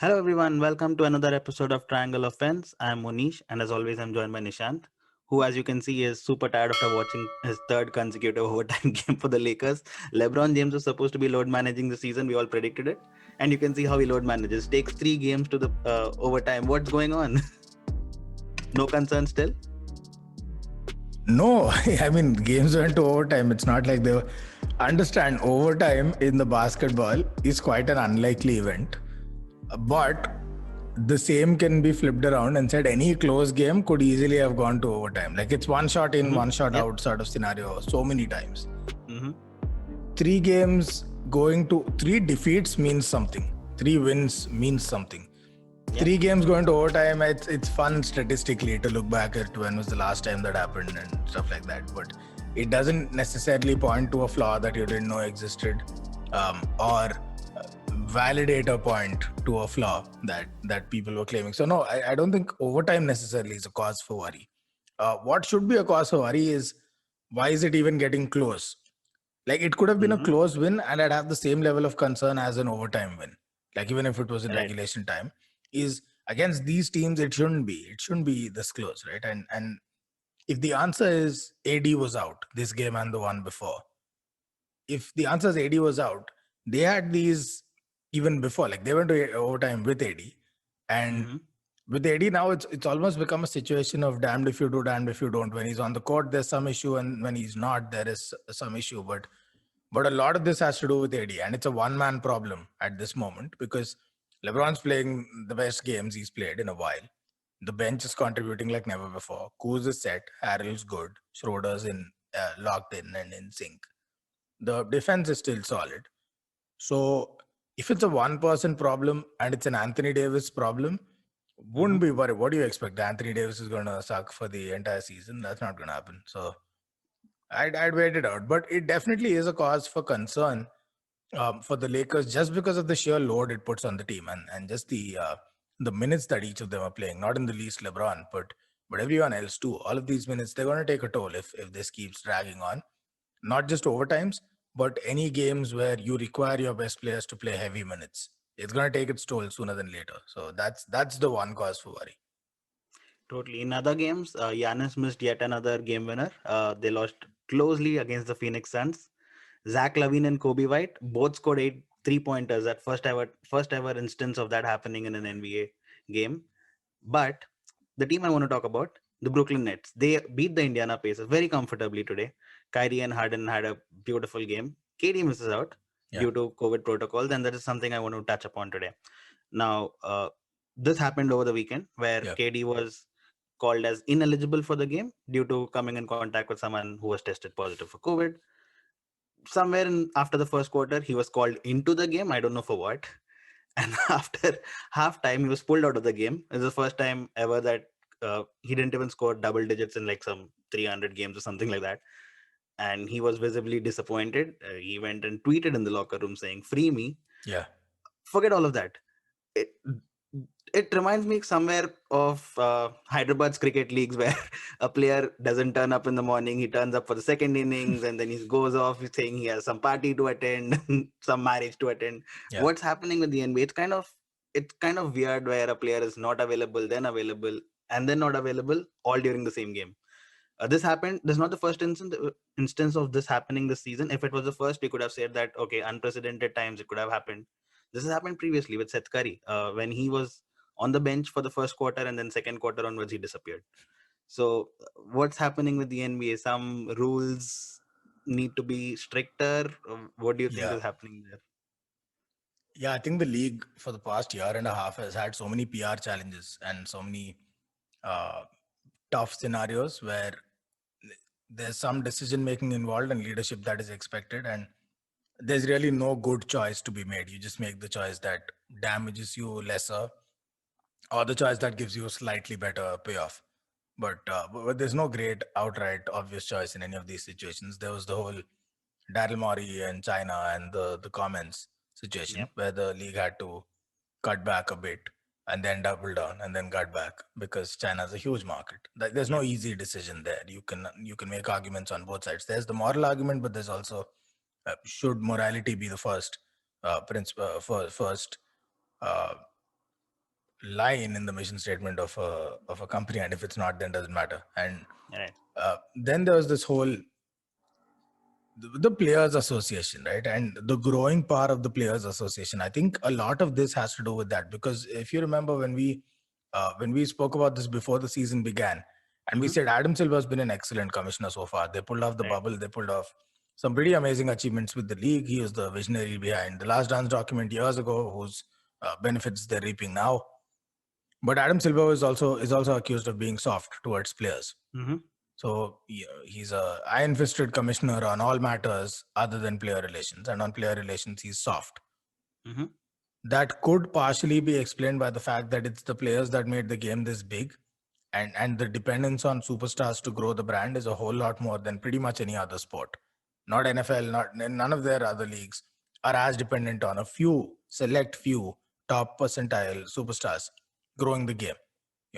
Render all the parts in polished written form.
Hello everyone, welcome to another episode of Triangle of Fence. I'm Monish and as always I'm joined by Nishant, who as you can see is super tired after watching his third consecutive overtime game for the Lakers. LeBron James was supposed to be load managing the season, we all predicted it. And you can see how he load manages. Takes 3 games to the overtime. What's going on? No concern still? No, I mean, games went to overtime. It's not like they understand overtime in the basketball is quite an unlikely event. But the same can be flipped around and said any close game could easily have gone to overtime. Like it's one shot in, one shot Yep. out sort of scenario so many times. Mm-hmm. 3 games going to 3 defeats means something. 3 wins means something. Yep. 3 games going to overtime, it's fun statistically to look back at when was the last time that happened and stuff like that. But it doesn't necessarily point to a flaw that you didn't know existed, or validate a point to a flaw that people were claiming. So no, I don't think overtime necessarily is a cause for worry. What should be a cause for worry is why is it even getting close? Like it could have been a Mm-hmm. close win and I'd have the same level of concern as an overtime win. Like even if it was in Right. regulation time, is against these teams it shouldn't be. It shouldn't be this close, right? And if the answer is AD was out this game and the one before, if the answer is AD was out, they had these even before. Like they went to overtime with AD, and Mm-hmm. with AD now it's almost become a situation of damned if you do, damned if you don't. When he's on the court, there's some issue, and when he's not, there is some issue. But a lot of this has to do with AD, and it's a one-man problem at this moment because LeBron's playing the best games he's played in a while. The bench is contributing like never before. Kuz is set. Harrell's good. Schroeder's locked in and in sync. The defense is still solid. So if it's a one-person problem and it's an Anthony Davis problem, Mm-hmm. wouldn't be worried. What do you expect? Anthony Davis is going to suck for the entire season? That's not going to happen. So I'd wait it out. But it definitely is a cause for concern for the Lakers just because of the sheer load it puts on the team and just the minutes that each of them are playing. Not in the least LeBron, but everyone else too. All of these minutes they're going to take a toll if this keeps dragging on. Not just overtimes, but any games where you require your best players to play heavy minutes. It's going to take its toll sooner than later. So that's the one cause for worry. Totally. In other games, Giannis missed yet another game winner. They lost closely against the Phoenix Suns. Zach Lavine and Kobe White both scored 8 3-pointers. That first ever instance of that happening in an NBA game. But the team I want to talk about, the Brooklyn Nets, they beat the Indiana Pacers very comfortably today. Kyrie and Harden had a beautiful game. KD misses out Yeah. due to COVID protocols, and that is something I want to touch upon today. Now, this happened over the weekend where Yeah. KD was called as ineligible for the game due to coming in contact with someone who was tested positive for COVID. Somewhere after the first quarter, he was called into the game. I don't know for what. And after halftime, he was pulled out of the game. It's the first time ever that he didn't even score double digits in like some 300 games or something like that. And he was visibly disappointed. He went and tweeted in the locker room saying, "Free me." Yeah. Forget all of that. It, it reminds me somewhere of Hyderabad's cricket leagues where a player doesn't turn up in the morning, he turns up for the second innings and then he goes off saying he has some party to attend, some marriage to attend. Yeah. What's happening with the NBA? It's kind of weird where a player is not available, then available, and then not available all during the same game. This happened. This is not the first instance of this happening this season. If it was the first, we could have said that okay, unprecedented times it could have happened. This has happened previously with Seth Curry when he was on the bench for the first quarter and then second quarter onwards he disappeared. So what's happening with the NBA? Some rules need to be stricter. What do you think Yeah. is happening there? Yeah, I think the league for the past year and a half has had so many PR challenges and so many uh, tough scenarios where there's some decision making involved and leadership that is expected, and there's really no good choice to be made. You just make the choice that damages you lesser or the choice that gives you a slightly better payoff. But there's no great outright obvious choice in any of these situations. There was the whole Daryl Morey and China and the comments situation Yep. where the league had to cut back a bit and then double down and then cut back because China's a huge market. There's no Yep. easy decision there. You can make arguments on both sides. There's the moral argument, but there's also should morality be the first first uh, line in the mission statement of a company, and if it's not, then doesn't matter. And Right. then there was this whole the players association, right? And the growing power of the players association. I think a lot of this has to do with that, because if you remember when we spoke about this before the season began, and we said Adam Silver has been an excellent commissioner so far. They pulled off the Right. bubble. They pulled off some pretty amazing achievements with the league. He was the visionary behind the Last Dance document years ago, whose benefits they're reaping now. But Adam Silver is also accused of being soft towards players. Mm-hmm. So he's a iron-fisted commissioner on all matters other than player relations, and on player relations he's soft. Mm-hmm. That could partially be explained by the fact that it's the players that made the game this big, and the dependence on superstars to grow the brand is a whole lot more than pretty much any other sport. Not NFL, none of their other leagues are as dependent on a select few top percentile superstars growing the game.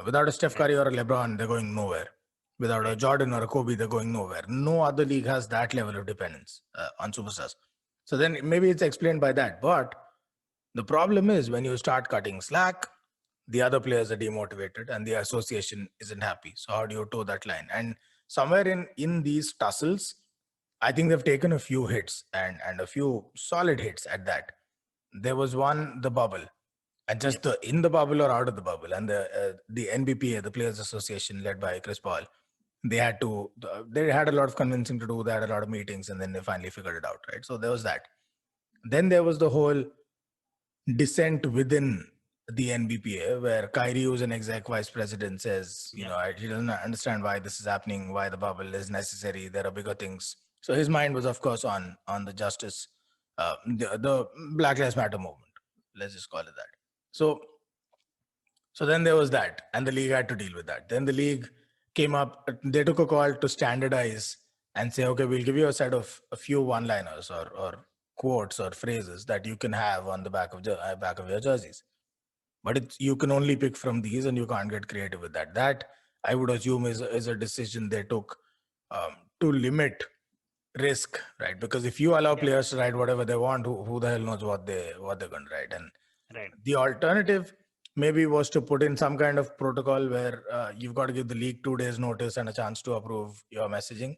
Without a Steph Curry or a LeBron, they're going nowhere. Without a Jordan or a Kobe, they're going nowhere. No other league has that level of dependence on superstars. So then maybe it's explained by that. But the problem is when you start cutting slack, the other players are demotivated and the association isn't happy. So how do you toe that line? And somewhere in these tussles, I think they've taken a few hits and a few solid hits at that. There was one, the bubble, and just in the bubble or out of the bubble, and the NBPA, the Players Association, led by Chris Paul, they had a lot of convincing to do. They had a lot of meetings, and then they finally figured it out, right? So there was that. Then there was the whole dissent within the NBPA, where Kyrie, who's an exec vice president, says, he doesn't understand why this is happening, why the bubble is necessary. There are bigger things. So his mind was, of course, on the justice, the Black Lives Matter movement. Let's just call it that. So then there was that, and the league had to deal with that. Then the league came up, they took a call to standardize and say, okay, we'll give you a few one-liners or quotes or phrases that you can have on the back of your jerseys. But you can only pick from these, and you can't get creative with that. That, I would assume, is a decision they took to limit risk, right? Because if you allow players to write whatever they want, who the hell knows what they're going to write? And the alternative maybe was to put in some kind of protocol where you've got to give the league 2 days notice and a chance to approve your messaging.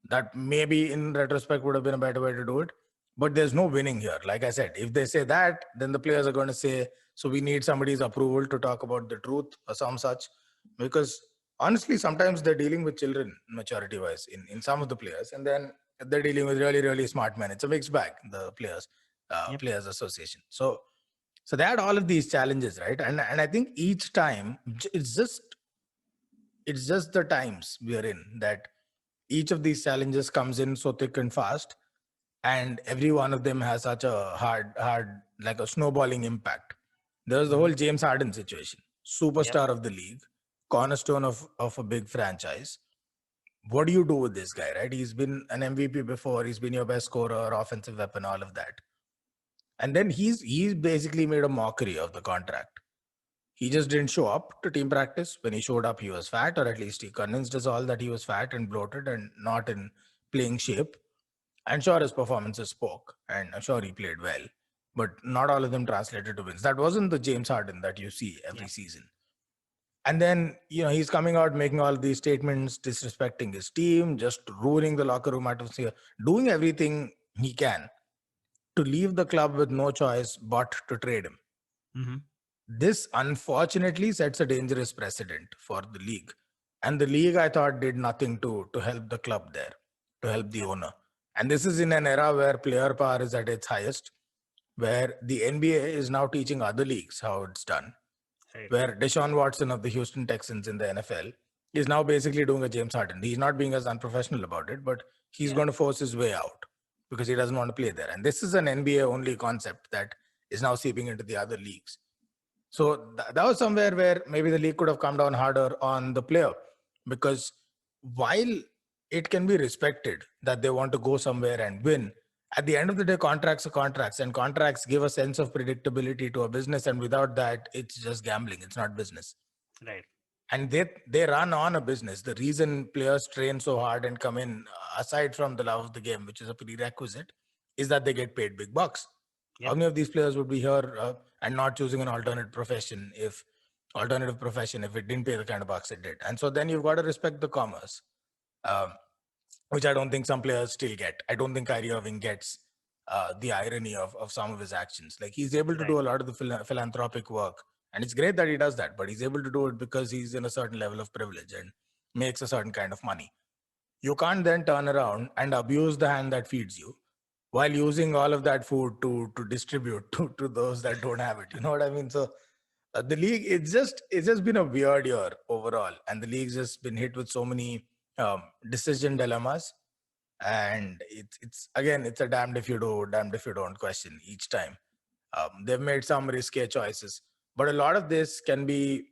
That maybe in retrospect would have been a better way to do it. But there's no winning here. Like I said, if they say that, then the players are going to say, so we need somebody's approval to talk about the truth or some such. Because honestly, sometimes they're dealing with children maturity wise in some of the players, and then they're dealing with really, really smart men. It's a mixed bag, the players association. So they had all of these challenges, right? And I think each time it's just the times we are in that each of these challenges comes in so thick and fast, and every one of them has such a hard like a snowballing impact. There's the whole James Harden situation, superstar of the league, cornerstone of a big franchise. What do you do with this guy, right? He's been an MVP before, he's been your best scorer, offensive weapon, all of that. And then he's basically made a mockery of the contract. He just didn't show up to team practice. When he showed up, he was fat, or at least he convinced us all that he was fat and bloated and not in playing shape. And sure, his performances spoke, and I'm sure he played well, but not all of them translated to wins. That wasn't the James Harden that you see every season. And then, he's coming out making all these statements, disrespecting his team, just ruining the locker room atmosphere, doing everything he can to leave the club with no choice but to trade him. Mm-hmm. This, unfortunately, sets a dangerous precedent for the league. And the league, I thought, did nothing to help the club there, to help the owner. And this is in an era where player power is at its highest, where the NBA is now teaching other leagues how it's done, where Deshaun Watson of the Houston Texans in the NFL is now basically doing a James Harden. He's not being as unprofessional about it, but he's going to force his way out because he doesn't want to play there. And this is an NBA-only concept that is now seeping into the other leagues. So that was somewhere where maybe the league could have come down harder on the player, because while it can be respected that they want to go somewhere and win, at the end of the day, contracts are contracts, and contracts give a sense of predictability to a business. And without that, it's just gambling. It's not business. Right. And they run on a business. The reason players train so hard and come in, aside from the love of the game, which is a prerequisite, is that they get paid big bucks. How many of these players would be here and not choosing an alternate profession if alternative profession if it didn't pay the kind of bucks it did. And so then you've got to respect the commerce, um, which I don't think some players still get. I don't think Kyrie Irving gets the irony of some of his actions. Like, he's able to Right. do a lot of the philanthropic work, and it's great that he does that, but he's able to do it because he's in a certain level of privilege and makes a certain kind of money. You can't then turn around and abuse the hand that feeds you while using all of that food to distribute to those that don't have it. You know what I mean? So the league, it's just been a weird year overall, and the league's just been hit with so many decision dilemmas. And it's again, it's a damned if you do, damned if you don't question each time. They've made some risky choices, but a lot of this can be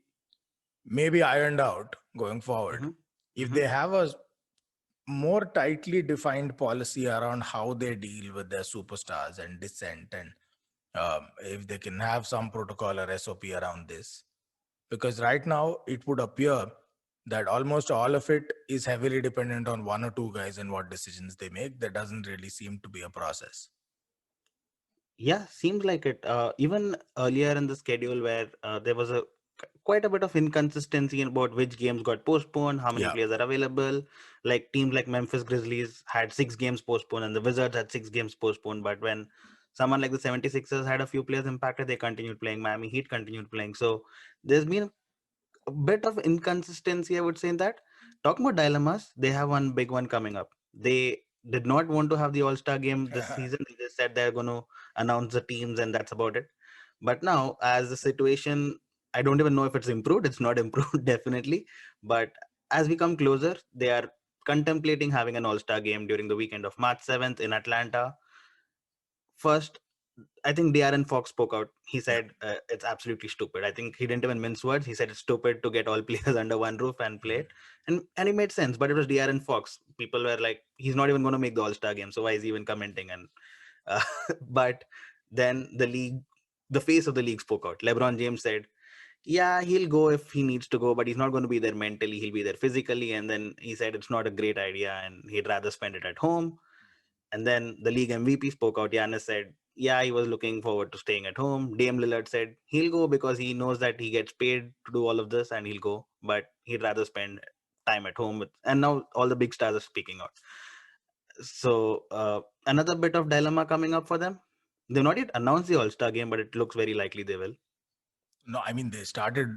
maybe ironed out going forward Mm-hmm. if Mm-hmm. they have a more tightly defined policy around how they deal with their superstars and dissent, and if they can have some protocol or SOP around this. Because right now it would appear that almost all of it is heavily dependent on one or two guys and what decisions they make. There doesn't really seem to be a process. Yeah, seems like it. Even earlier in the schedule, where there was quite a bit of inconsistency about which games got postponed, how many Yeah. players are available. Like teams like Memphis Grizzlies had 6 games postponed, and the Wizards had 6 games postponed. But when someone like the 76ers had a few players impacted, they continued playing. Miami Heat continued playing. So there's been a bit of inconsistency, I would say, in that. Talking about dilemmas, they have one big one coming up. They did not want to have the All-Star game this season. They just said they're going to announce the teams and that's about it. But now, as the situation, I don't even know if it's improved. It's not improved, definitely. But as we come closer, they are contemplating having an All-Star game during the weekend of March 7th in Atlanta. First, I think Darren Fox spoke out. He Yeah. said it's absolutely stupid. I think he didn't even mince words. He said it's stupid to get all players under one roof and play it, and it made sense. But it was Darren Fox. People were like, he's not even going to make the All Star game, so why is he even commenting? And uh, but then the face of the league spoke out. LeBron James said, "Yeah, he'll go if he needs to go, but he's not going to be there mentally. He'll be there physically." And then he said it's not a great idea, and he'd rather spend it at home. And then the league MVP spoke out. Giannis said, yeah, he was looking forward to staying at home. Dame Lillard said he'll go because he knows that he gets paid to do all of this and he'll go, but he'd rather spend time at home. And now all the big stars are speaking out. So another bit of dilemma coming up for them. They've not yet announced the All-Star game, but it looks very likely they will. No, I mean, they started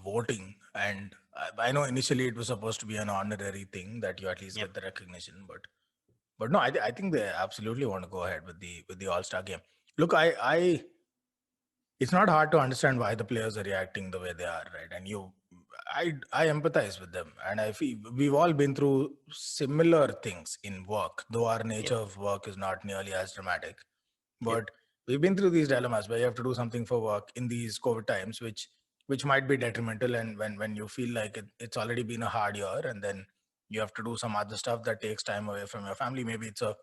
voting, and I know initially it was supposed to be an honorary thing that you at least Yep. get the recognition, but no, I think they absolutely want to go ahead with the All-Star game. Look, I it's not hard to understand why the players are reacting the way they are, right? And I empathize with them, and I feel we've all been through similar things in work, though our Yep. nature of work is not nearly as dramatic. Yep. But we've been through these dilemmas where you have to do something for work in these COVID times, which might be detrimental, and when you feel like it's already been a hard year, and then you have to do some other stuff that takes time away from your family. Maybe it's a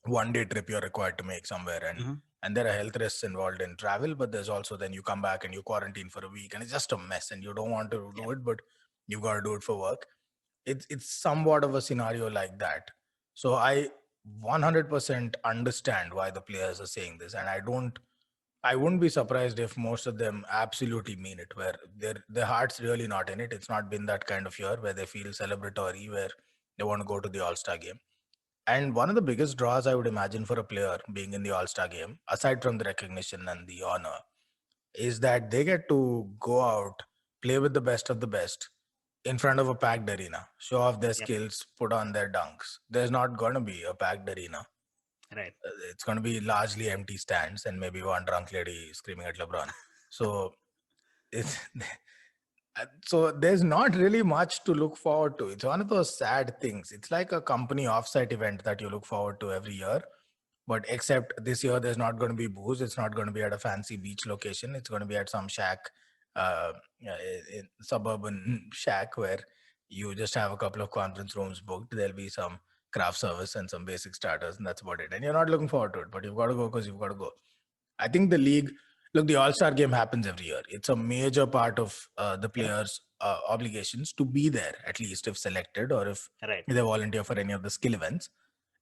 1 day trip you're required to make somewhere, Mm-hmm. and there are health risks involved in travel, but there's also then you come back and you quarantine for a week, and it's just a mess, and you don't want to Yep. do it, but you've got to do it for work. It's somewhat of a scenario like that. So I 100% understand why the players are saying this, and I wouldn't be surprised if most of them absolutely mean it, where their heart's really not in it. It's not been that kind of year where they feel celebratory, where they want to go to the All-Star game. And one of the biggest draws I would imagine for a player being in the All-Star game, aside from the recognition and the honor, is that they get to go out, play with the best of the best in front of a packed arena, show off their Yep. skills, put on their dunks. There's not going to be a packed arena. Right. It's going to be largely empty stands and maybe one drunk lady screaming at LeBron. So it's so there's not really much to look forward to. It's one of those sad things. It's like a company offsite event that you look forward to every year. But except this year, there's not going to be booze. It's not going to be at a fancy beach location. It's going to be at some shack, uh, in suburban shack where you just have a couple of conference rooms booked. There'll be some craft service and some basic starters, and that's about it. And you're not looking forward to it, but you've got to go because you've got to go. I think the league, look, the All-Star game happens every year. It's a major part of the Yep. players' obligations to be there, at least if selected or if Right. they volunteer for any of the skill events.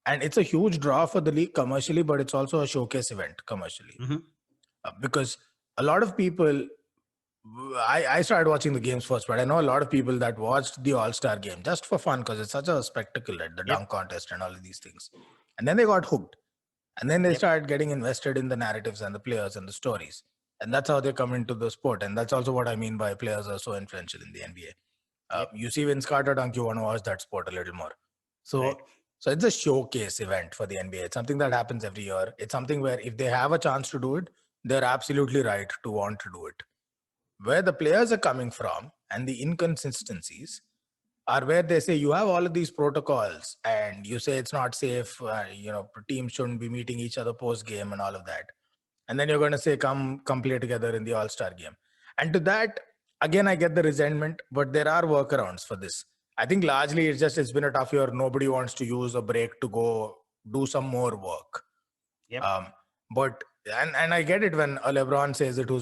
And it's a huge draw for the league commercially, but it's also a showcase event commercially. Mm-hmm. Because a lot of people I started watching the games first, but I know a lot of people that watched the All-Star game just for fun because it's such a spectacle, right? The Yep. dunk contest and all of these things. And then they got hooked. And then they Yep. started getting invested in the narratives and the players and the stories. And that's how they come into the sport. And that's also what I mean by players are so influential in the NBA. Yep. You see Vince Carter dunk, you want to watch that sport a little more. Right. So it's a showcase event for the NBA. It's something that happens every year. It's something where if they have a chance to do it, they're absolutely right to want to do it. Where the players are coming from and the inconsistencies are where they say you have all of these protocols and you say it's not safe, teams shouldn't be meeting each other post game and all of that, and then you're going to say come play together in the all-star game. And to that, again, I get the resentment, but there are workarounds for this. I think largely it's been a tough year. Nobody wants to use a break to go do some more work. Yep. But and I get it when a LeBron says it who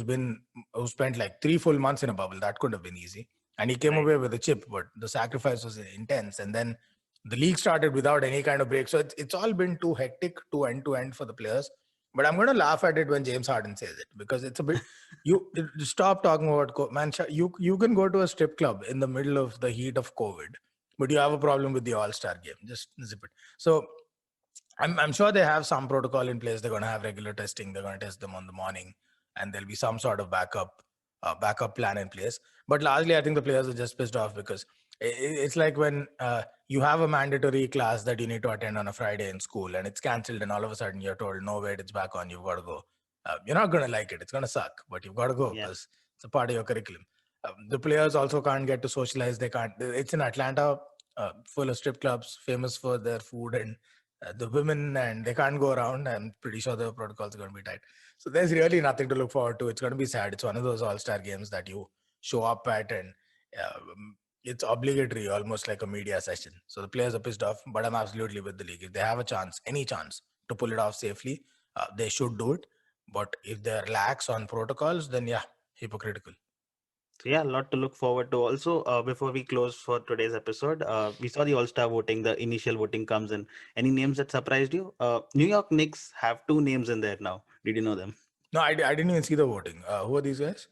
spent like 3 full months in a bubble. That could have been easy. And he came Right. away with a chip, but the sacrifice was intense. And then the league started without any kind of break. So it's all been too hectic to end for the players. But I'm going to laugh at it when James Harden says it because it's a bit. You stop talking about man. You can go to a strip club in the middle of the heat of COVID, but you have a problem with the All-Star game. Just zip it. So I'm sure they have some protocol in place. They're going to have regular testing. They're going to test them on the morning, and there'll be some sort of backup plan in place. But largely, I think the players are just pissed off because it's like when you have a mandatory class that you need to attend on a Friday in school, and it's cancelled, and all of a sudden you're told, "No, wait, it's back on. You've got to go." You're not going to like it. It's going to suck, but you've got to go Yeah. because it's a part of your curriculum. The players also can't get to socialize. They can't. It's in Atlanta, full of strip clubs, famous for their food and the women, and they can't go around. I'm pretty sure the protocols are going to be tight. So there's really nothing to look forward to. It's going to be sad. It's one of those all-star games that you show up at and it's obligatory, almost like a media session. So the players are pissed off, but I'm absolutely with the league. If they have a chance, any chance to pull it off safely, they should do it. But if they're lax on protocols, then yeah, hypocritical. So yeah, a lot to look forward to. Also, before we close for today's episode, we saw the All-Star voting. The initial voting comes in. Any names that surprised you? New York Knicks have 2 names in there now. Did you know them? No, I didn't even see the voting. Who are these guys?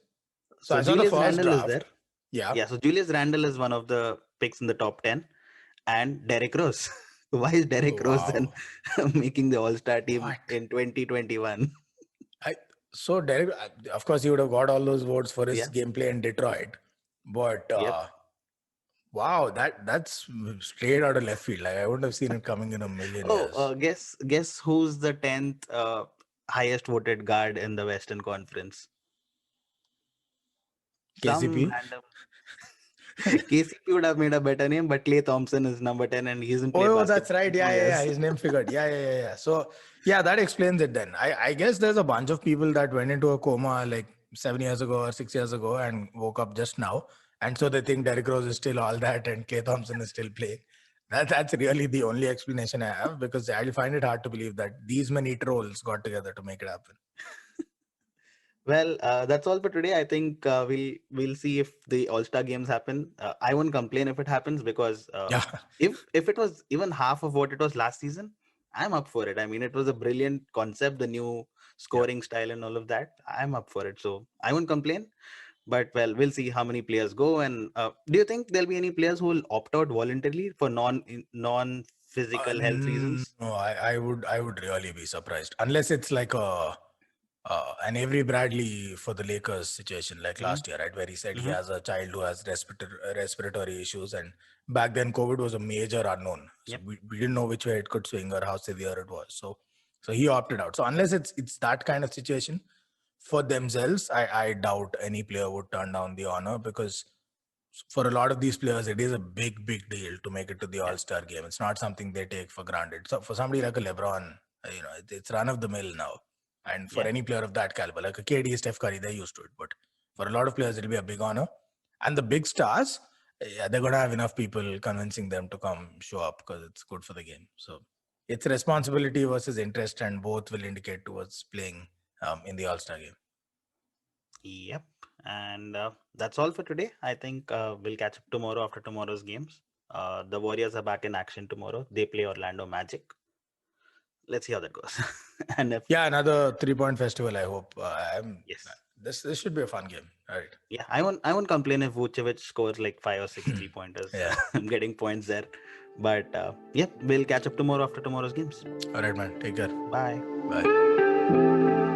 So So I saw the Julius first Randle is there. draft. Yeah. Yeah, so Julius Randle is one of the picks in the top 10. And Derrick Rose. Why is Derrick Oh, Rose then wow. making the All-Star team What? in 2021? So Derek, of course, he would have got all those votes for his Yeah. gameplay in Detroit, but Yep. wow, that's straight out of left field. Like I wouldn't have seen it coming in a million Oh, years. guess who's the 10th highest voted guard in the Western Conference? Some KCP. random. KCP would have made a better name, but Klay Thompson is number 10 and he hasn't played Oh, that's basketball right. in Yeah, 2 years. His name figured. Yeah. So yeah, that explains it then. I guess there's a bunch of people that went into a coma like 7 years ago or 6 years ago and woke up just now, and so they think Derrick Rose is still all that and Klay Thompson is still playing. That's really the only explanation I have because I find it hard to believe that these many trolls got together to make it happen. Well, that's all for today. I think we'll see if the All-Star games happen. I won't complain if it happens because Yeah. if it was even half of what it was last season, I'm up for it. I mean, it was a brilliant concept, the new scoring style and all of that. I'm up for it, so I won't complain. But well, we'll see how many players go. And do you think there'll be any players who will opt out voluntarily for non physical health reasons? No, I would really be surprised unless it's like an Avery Bradley for the Lakers situation like Mm-hmm. last year, right, where he said he Mm-hmm. has a child who has respiratory issues, and back then COVID was a major unknown, so Yep. we didn't know which way it could swing or how severe it was. So he opted out. So unless it's that kind of situation for themselves, I doubt any player would turn down the honor because for a lot of these players, it is a big deal to make it to the Yeah. All-Star game. It's not something they take for granted. So for somebody like a LeBron, it's run of the mill now. And for Yeah. any player of that caliber, like a KD, Steph Curry, they're used to it. But for a lot of players, it'll be a big honor. And the big stars, yeah, they're going to have enough people convincing them to come show up because it's good for the game. So it's responsibility versus interest, and both will indicate towards playing in the All-Star game. Yep. And that's all for today. I think we'll catch up tomorrow after tomorrow's games. The Warriors are back in action tomorrow. They play Orlando Magic. Let's see how that goes. And if Yeah, another 3-point festival, I hope. yes, This should be a fun game. All right. Yeah, I won't complain if Vucevic scores like 5 or 6 3-pointers. Yeah. I'm getting points there. But yeah, we'll catch up tomorrow after tomorrow's games. All right, man. Take care. Bye. Bye.